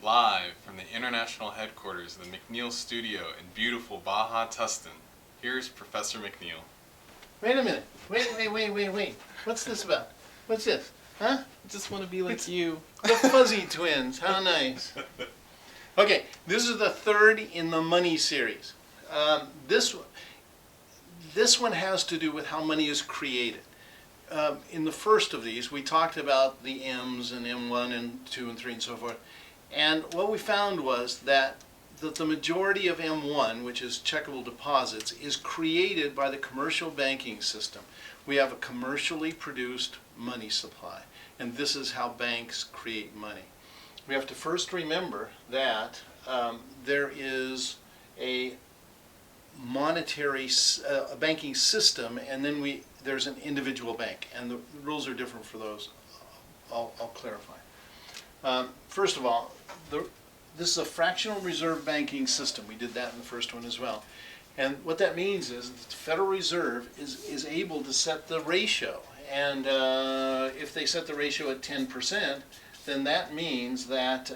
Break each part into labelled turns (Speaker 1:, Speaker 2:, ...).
Speaker 1: Live from the international headquarters of the McNeil Studio in beautiful Baja Tustin, here's Professor McNeil.
Speaker 2: Wait a minute. Wait. What's this about? What's this? Huh?
Speaker 1: I just want to be like you.
Speaker 2: The Fuzzy Twins. How nice. Okay, this is the third in the money series. This one has to do with how money is created. In the first of these, we talked about the M's and M1 and 2 and 3 and so forth. And what we found was that the majority of M1, which is checkable deposits, is created by the commercial banking system. We have a commercially produced money supply, and this is how banks create money. We have to first remember that there is a monetary a banking system, and then there's an individual bank, and the rules are different for those. I'll clarify. First of all, this is a fractional reserve banking system. We did that in the first one as well. And what that means is that the Federal Reserve is able to set the ratio. And if they set the ratio at 10%, then that means that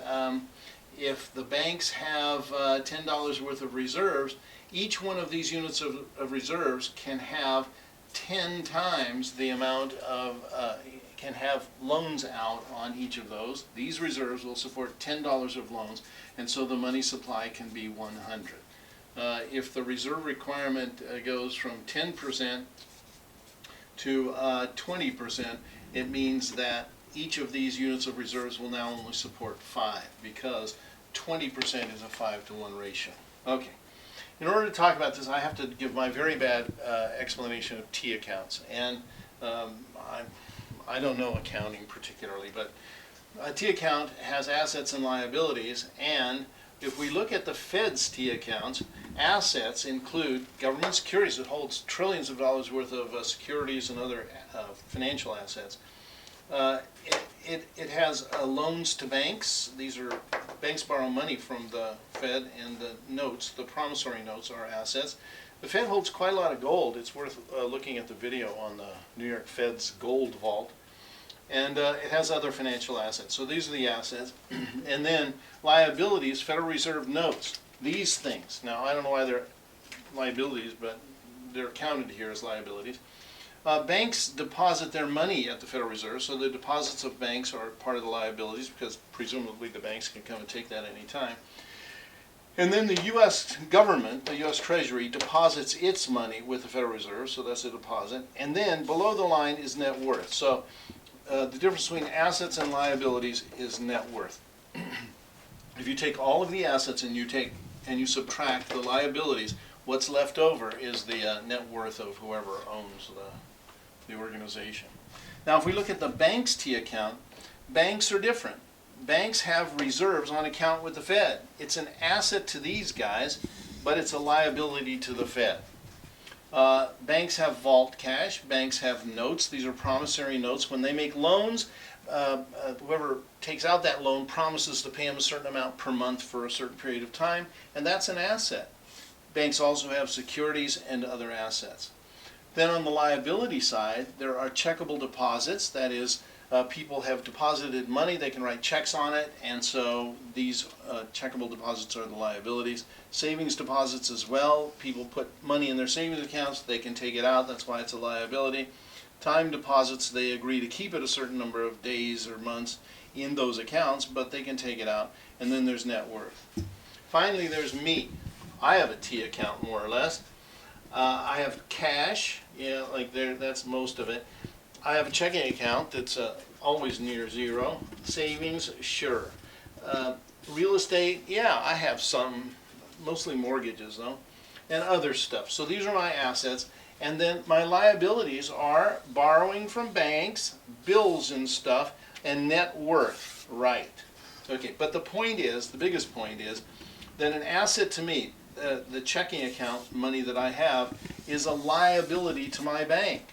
Speaker 2: if the banks have $10 worth of reserves, each one of these units of reserves can have 10 times the amount of can have loans out on each of those. These reserves will support $10 of loans, and so the money supply can be 100. If the reserve requirement goes from 10% to 20%, it means that each of these units of reserves will now only support 5, because 20% is a 5-to-1 ratio. Okay. In order to talk about this, I have to give my very bad explanation of T accounts. And I don't know accounting particularly, but a T account has assets and liabilities, and if we look at the Fed's T accounts, assets include government securities. It holds trillions of dollars worth of securities and other financial assets. It has loans to banks. These are banks borrow money from the Fed, and the notes, the promissory notes, are assets. The Fed holds quite a lot of gold. It's worth looking at the video on the New York Fed's gold vault. And it has other financial assets. So these are the assets. And then liabilities, Federal Reserve notes. These things. Now, I don't know why they're liabilities, but they're counted here as liabilities. Banks deposit their money at the Federal Reserve, so the deposits of banks are part of the liabilities, because presumably the banks can come and take that any time. And then the U.S. government, the U.S. Treasury, deposits its money with the Federal Reserve, so that's a deposit. And then below the line is net worth. So the difference between assets and liabilities is net worth. If you take all of the assets and you subtract the liabilities, what's left over is the net worth of whoever owns the organization. Now, if we look at the bank's T account, banks are different. Banks have reserves on account with the Fed. It's an asset to these guys, but it's a liability to the Fed. Banks have vault cash. Banks have notes. These are promissory notes. When they make loans, whoever takes out that loan promises to pay them a certain amount per month for a certain period of time, and that's an asset. Banks also have securities and other assets. Then on the liability side, there are checkable deposits. That is, people have deposited money, they can write checks on it, and so these checkable deposits are the liabilities. Savings deposits as well. People put money in their savings accounts, they can take it out, that's why it's a liability. Time deposits, they agree to keep it a certain number of days or months in those accounts, but they can take it out. And then there's net worth. Finally, there's me. I have a T account, more or less. I have cash, like there, that's most of it. I have a checking account that's always near zero. Savings, sure. Real estate, yeah, I have some, mostly mortgages though, and other stuff. So these are my assets. And then my liabilities are borrowing from banks, bills and stuff, and net worth, right. Okay, but the point is, the biggest point is, that an asset to me, the checking account money that I have, is a liability to my bank.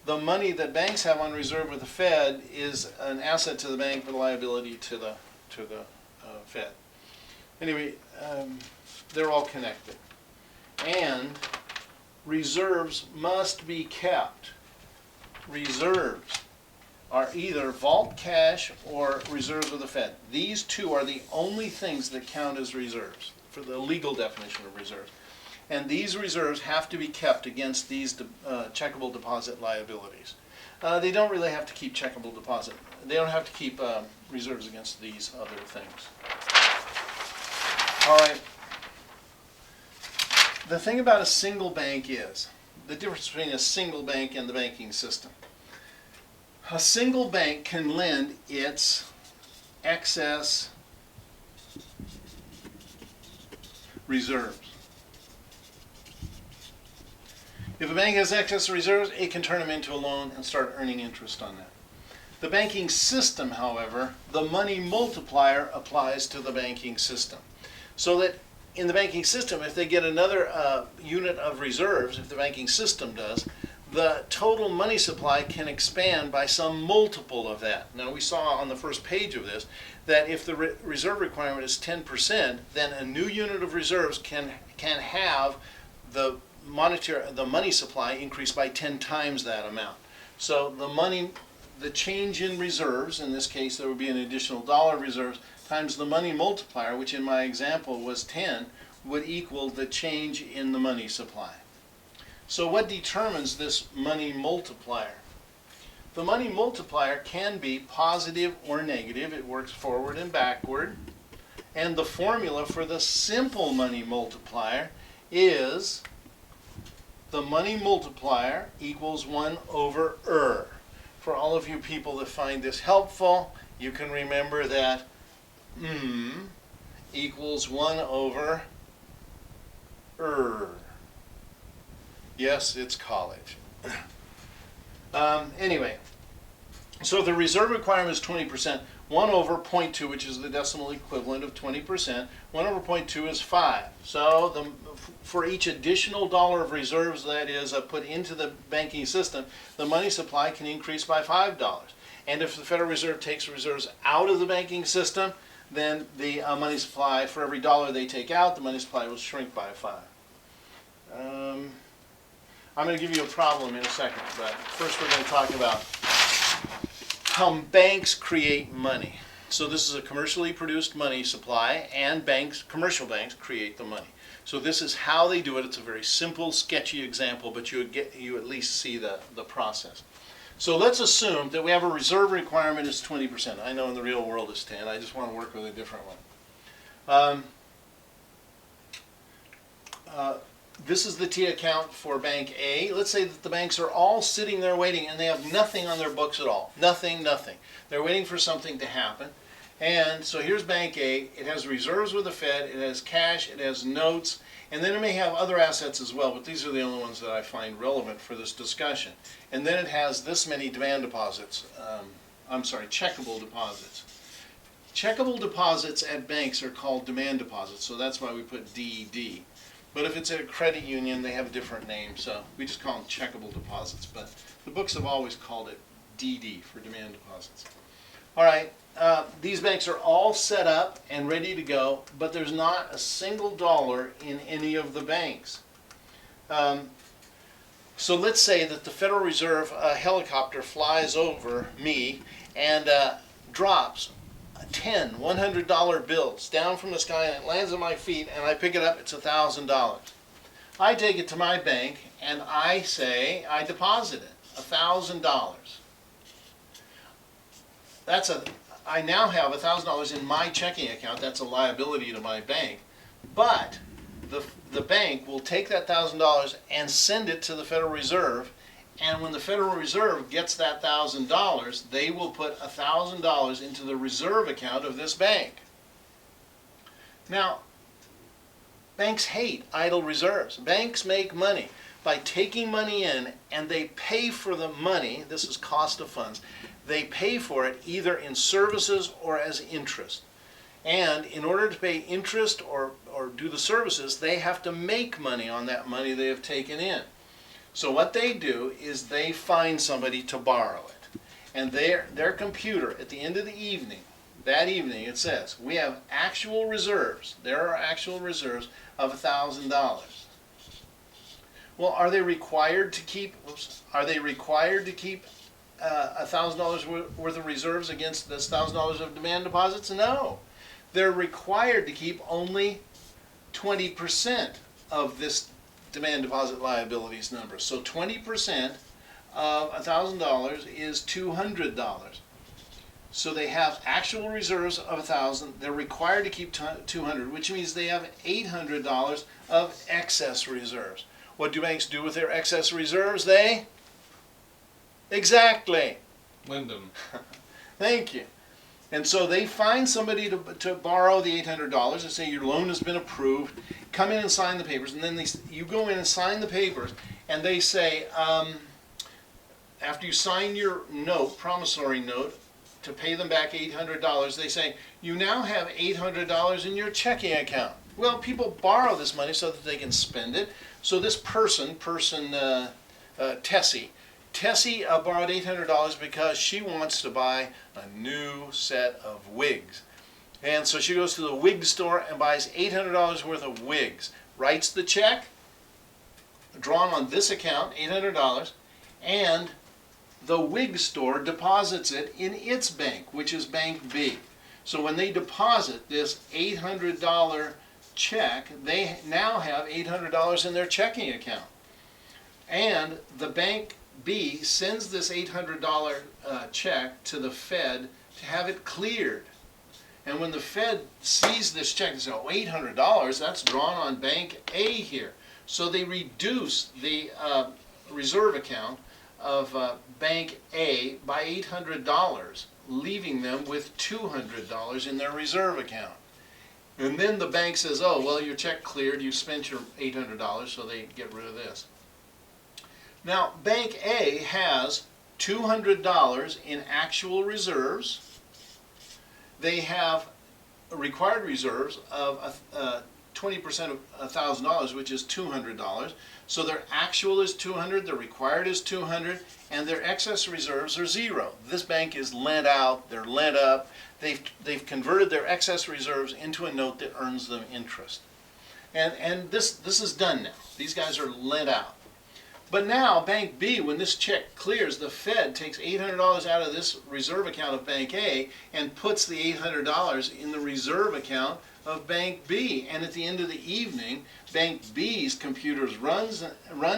Speaker 2: The money that banks have on reserve with the Fed is an asset to the bank, but a liability to the Fed. Anyway, they're all connected. And reserves must be kept. Reserves are either vault cash or reserves with the Fed. These two are the only things that count as reserves for the legal definition of reserves. And these reserves have to be kept against these checkable deposit liabilities. They don't really have to keep checkable deposit. They don't have to keep reserves against these other things. All right. The thing about a single bank is the difference between a single bank and the banking system. A single bank can lend its excess reserves. If a bank has excess reserves, it can turn them into a loan and start earning interest on that. The banking system, however, the money multiplier applies to the banking system. So that in the banking system, if they get another unit of reserves, if the banking system does, the total money supply can expand by some multiple of that. Now, we saw on the first page of this that if the reserve requirement is 10%, then a new unit of reserves can have the money supply increase by 10 times that amount. So the change in reserves, in this case there would be an additional dollar reserves, times the money multiplier, which in my example was 10, would equal the change in the money supply. So what determines this money multiplier? The money multiplier can be positive or negative. It works forward and backward. And the formula for the simple money multiplier is the money multiplier equals 1 over For all of you people that find this helpful, you can remember that equals 1 over Yes, it's college. Anyway, so the reserve requirement is 20%. 1 over 0.2, which is the decimal equivalent of 20%. 1 over 0.2 is 5. So for each additional dollar of reserves that is put into the banking system, the money supply can increase by $5. And if the Federal Reserve takes reserves out of the banking system, then the money supply, for every dollar they take out, the money supply will shrink by 5. I'm going to give you a problem in a second, but first we're going to talk about how banks create money. So this is a commercially produced money supply, and commercial banks create the money. So this is how they do it. It's a very simple, sketchy example, but you at least see the process. So let's assume that we have a reserve requirement is 20%. I know in the real world it's 10. I just want to work with a different one. This is the T account for Bank A. Let's say that the banks are all sitting there waiting and they have nothing on their books at all. Nothing. They're waiting for something to happen. And so here's Bank A. It has reserves with the Fed. It has cash. It has notes. And then it may have other assets as well, but these are the only ones that I find relevant for this discussion. And then it has this many demand deposits. Checkable deposits. Checkable deposits at banks are called demand deposits, so that's why we put DD. But if it's at a credit union, they have a different name, so we just call them checkable deposits. But the books have always called it DD for demand deposits. All right, these banks are all set up and ready to go, but there's not a single dollar in any of the banks. So let's say that the Federal Reserve helicopter flies over me and drops 10 $100 bills down from the sky, and it lands on my feet, and I pick it up. It's $1,000. I take it to my bank and I deposit it, $1,000. I now have $1,000 in my checking account. That's a liability to my bank, but the bank will take that $1,000 and send it to the Federal Reserve. And when the Federal Reserve gets that $1,000, they will put $1,000 into the reserve account of this bank. Now, banks hate idle reserves. Banks make money by taking money in, and they pay for the money. This is cost of funds. They pay for it either in services or as interest. And in order to pay interest or do the services, they have to make money on that money they have taken in. So what they do is they find somebody to borrow it. And their computer, at the end of the evening, that evening it says, we have actual reserves. There are actual reserves of $1,000. Well, are they required to keep $1,000 worth of reserves against this $1,000 of demand deposits? No. They're required to keep only 20% of this demand deposit liabilities number. So 20% of $1,000 is $200. So they have actual reserves of $1,000. They're required to keep $200, which means they have $800 of excess reserves. What do banks do with their excess reserves? Exactly.
Speaker 1: Lend them.
Speaker 2: Thank you. And so they find somebody to borrow the $800. They say your loan has been approved. Come in and sign the papers. And then you go in and sign the papers. And they say, after you sign your note, promissory note, to pay them back $800, they say, you now have $800 in your checking account. Well, people borrow this money so that they can spend it. So this Tessie borrowed $800 because she wants to buy a new set of wigs. And so she goes to the wig store and buys $800 worth of wigs, writes the check, drawn on this account, $800, and the wig store deposits it in its bank, which is Bank B. So when they deposit this $800 check, they now have $800 in their checking account. And the Bank B sends this $800 check to the Fed to have it cleared. And when the Fed sees this check, they say, oh, $800, that's drawn on Bank A here. So they reduce the reserve account of Bank A by $800, leaving them with $200 in their reserve account. And then the bank says, oh, well, your check cleared, you spent your $800, so they get rid of this. Now, Bank A has $200 in actual reserves. They have required reserves of 20% of $1,000, which is $200. So their actual is $200, their required is $200, and their excess reserves are $0. This bank is lent out, they're lent up. They've converted their excess reserves into a note that earns them interest. And this is done now. These guys are lent out. But now, Bank B, when this check clears, the Fed takes $800 out of this reserve account of Bank A and puts the $800 in the reserve account of Bank B. And at the end of the evening, Bank B's computers run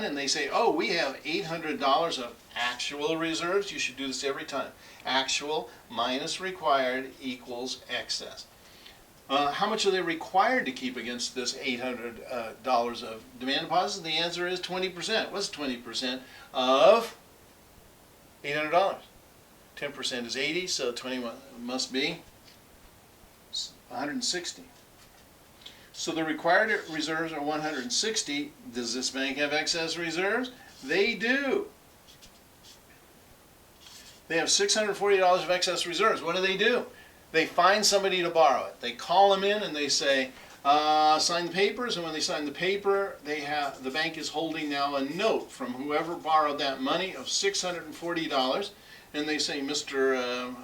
Speaker 2: and they say, oh, we have $800 of actual reserves. You should do this every time. Actual minus required equals excess. How much are they required to keep against this $800 of demand deposits? The answer is 20%. What's 20% of $800? 10% is 80, so 20 must be 160. So the required reserves are 160. Does this bank have excess reserves? They do. They have $640 of excess reserves. What do? They find somebody to borrow it. They call them in and they say, sign the papers. And when they sign the paper, the bank is holding now a note from whoever borrowed that money of $640. And they say, Mr.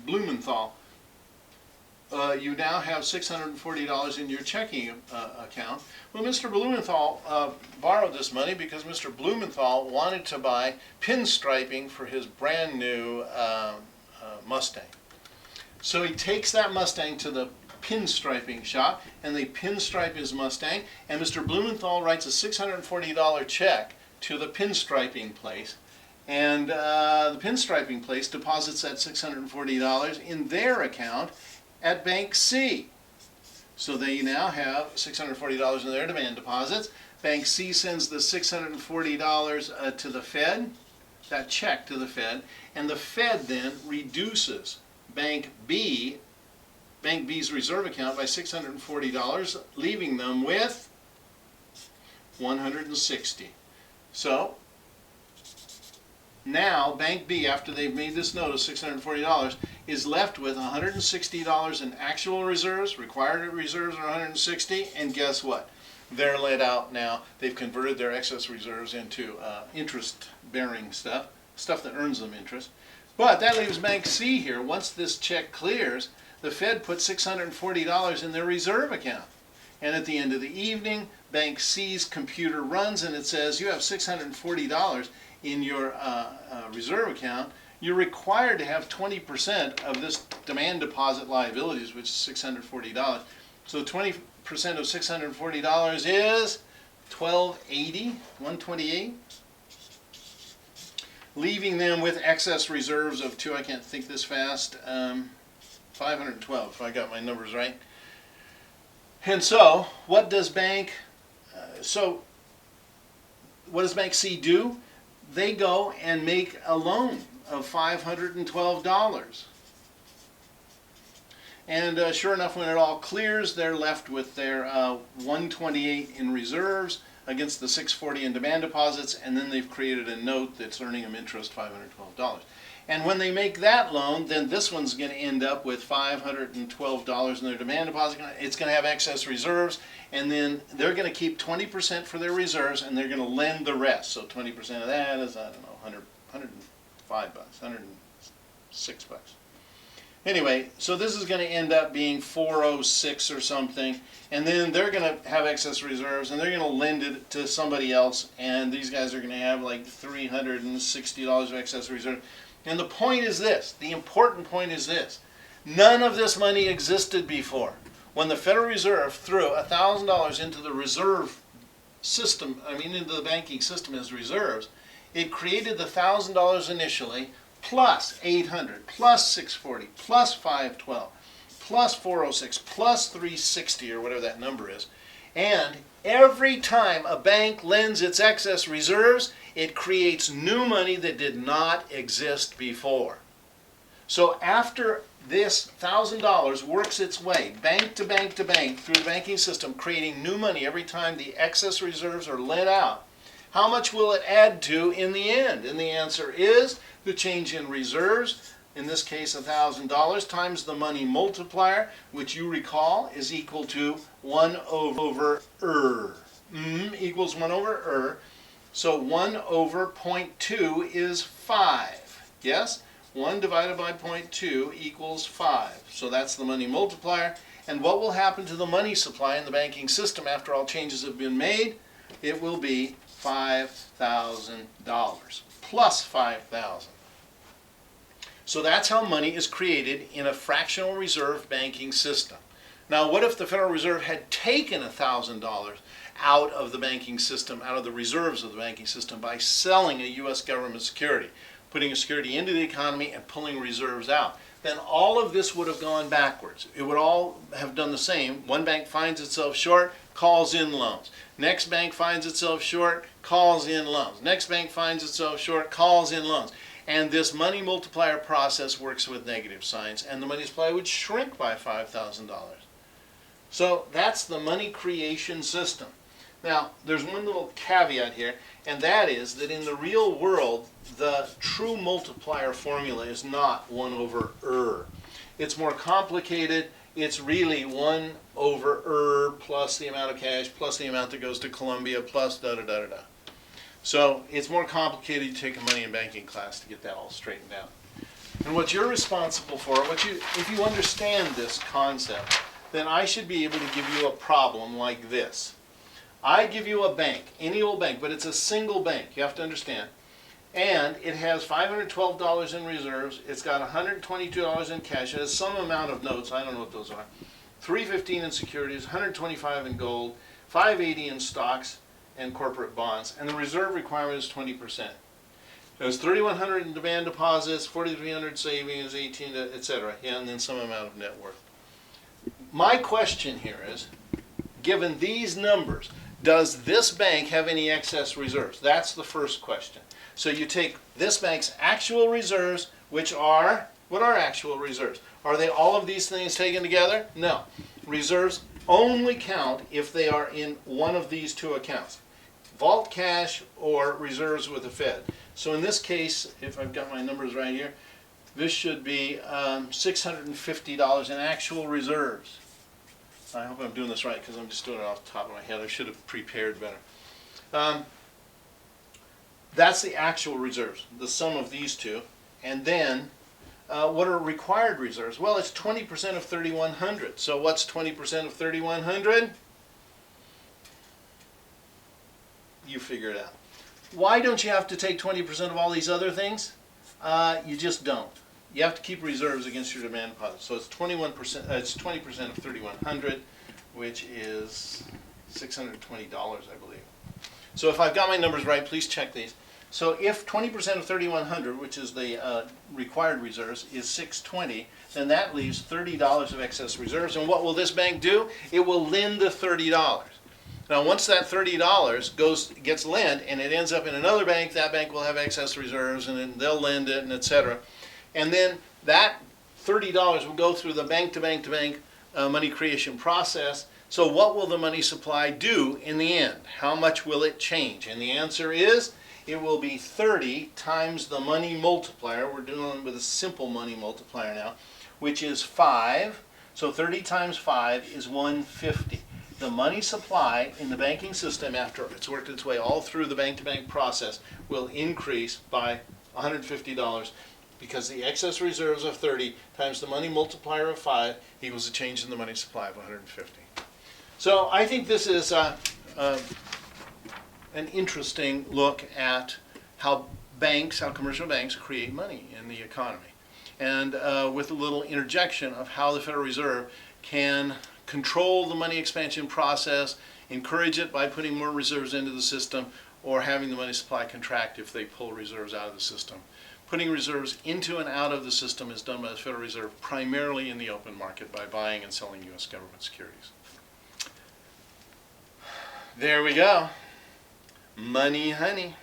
Speaker 2: Blumenthal, you now have $640 in your checking account. Well, Mr. Blumenthal borrowed this money because Mr. Blumenthal wanted to buy pinstriping for his brand new Mustang. So he takes that Mustang to the pinstriping shop, and they pinstripe his Mustang, and Mr. Blumenthal writes a $640 check to the pinstriping place, and the pinstriping place deposits that $640 in their account at Bank C. So they now have $640 in their demand deposits. Bank C sends the $640 to the Fed, that check to the Fed, and the Fed then reduces Bank B's reserve account by $640, leaving them with $160. So now Bank B, after they've made this note of $640, is left with $160 in actual reserves. Required reserves are $160, and guess what? They're let out now. They've converted their excess reserves into interest-bearing stuff that earns them interest. But that leaves Bank C here. Once this check clears, the Fed puts $640 in their reserve account. And at the end of the evening, Bank C's computer runs and it says, you have $640 in your reserve account, you're required to have 20% of this demand deposit liabilities, which is $640. So 20% of $640 is $1,280, $128, leaving them with excess reserves of I can't think this fast, 512, if I got my numbers right. And so, what does Bank C do? They go and make a loan of $512. And sure enough, when it all clears, they're left with their 128 in reserves against the 640 in demand deposits, and then they've created a note that's earning them interest, $512. And when they make that loan, then this one's going to end up with $512 in their demand deposit. It's going to have excess reserves, and then they're going to keep 20% for their reserves, and they're going to lend the rest. So 20% of that is, I don't know, 105 bucks, 106 bucks. Anyway, so this is going to end up being 406 or something, and then they're going to have excess reserves, and they're going to lend it to somebody else, and these guys are going to have like $360 of excess reserve. And the point is this, the important point is this, none of this money existed before. When the Federal Reserve threw $1,000 into the reserve system, into the banking system as reserves, it created the $1,000 initially, plus 800, plus 640, plus 512, plus 406, plus 360, or whatever that number is. And every time a bank lends its excess reserves, it creates new money that did not exist before. So after this $1,000 works its way bank to bank to bank through the banking system, creating new money every time the excess reserves are lent out, how much will it add to in the end? And the answer is the change in reserves, in this case $1,000, times the money multiplier, which you recall is equal to 1 over equals 1 over So 1 over 0.2 is 5. Yes? 1 divided by 0.2 equals 5. So that's the money multiplier. And what will happen to the money supply in the banking system after all changes have been made? It will be $5,000 plus 5,000. So that's how money is created in a fractional reserve banking system. Now, what if the Federal Reserve had taken $1,000 out of the banking system, out of the reserves of the banking system, by selling a U.S. government security, putting a security into the economy and pulling reserves out? Then all of this would have gone backwards. It would all have done the same. One bank finds itself short, calls in loans. Next bank finds itself short, calls in loans. Next bank finds itself short, calls in loans. And this money multiplier process works with negative signs, and the money supply would shrink by $5,000. So that's the money creation system. Now, there's one little caveat here, and that is that in the real world, the true multiplier formula is not 1 over It's more complicated. It's really 1 over plus the amount of cash, plus the amount that goes to Columbia, plus da-da-da-da-da. So it's more complicated. You take a money and banking class to get that all straightened out. And what you're responsible for, if you understand this concept, then I should be able to give you a problem like this. I give you a bank, any old bank, but it's a single bank, you have to understand. And it has $512 in reserves, it's got $122 in cash, it has some amount of notes, I don't know what those are, $315 in securities, $125 in gold, $580 in stocks and corporate bonds, and the reserve requirement is 20%. There's $3,100 in demand deposits, $4,300 savings, $18, etc. Yeah, and then some amount of net worth. My question here is, given these numbers, does this bank have any excess reserves? That's the first question. So you take this bank's actual reserves, which are, what are actual reserves? Are they all of these things taken together? No. Reserves only count if they are in one of these two accounts. Vault cash or reserves with the Fed. So in this case, if I've got my numbers right here, this should be $650 in actual reserves. I hope I'm doing this right because I'm just doing it off the top of my head. I should have prepared better. That's the actual reserves, the sum of these two. And then, what are required reserves? Well, it's 20% of 3,100. So what's 20% of 3,100? You figure it out. Why don't you have to take 20% of all these other things? You just don't. You have to keep reserves against your demand deposit. So it's 21%. It's 20% of 3,100, which is $620, I believe. So if I've got my numbers right, please check these. So if 20% of 3,100, which is the required reserves, is $620, then that leaves $30 of excess reserves. And what will this bank do? It will lend the $30. Now, once that $30 gets lent and it ends up in another bank, that bank will have excess reserves, and then they'll lend it, and etc. And then that $30 will go through the bank-to-bank-to-bank money creation process. So what will the money supply do in the end? How much will it change? And the answer is, it will be 30 times the money multiplier. We're dealing with a simple money multiplier now, which is 5. So 30 times 5 is 150. The money supply in the banking system, after it's worked its way all through the bank-to-bank process, will increase by $150 because the excess reserves of 30 times the money multiplier of 5 equals a change in the money supply of 150. So I think this is an interesting look at how commercial banks create money in the economy. And with a little interjection of how the Federal Reserve can control the money expansion process, encourage it by putting more reserves into the system, or having the money supply contract if they pull reserves out of the system. Putting reserves into and out of the system is done by the Federal Reserve primarily in the open market by buying and selling U.S. government securities. There we go. Money, honey.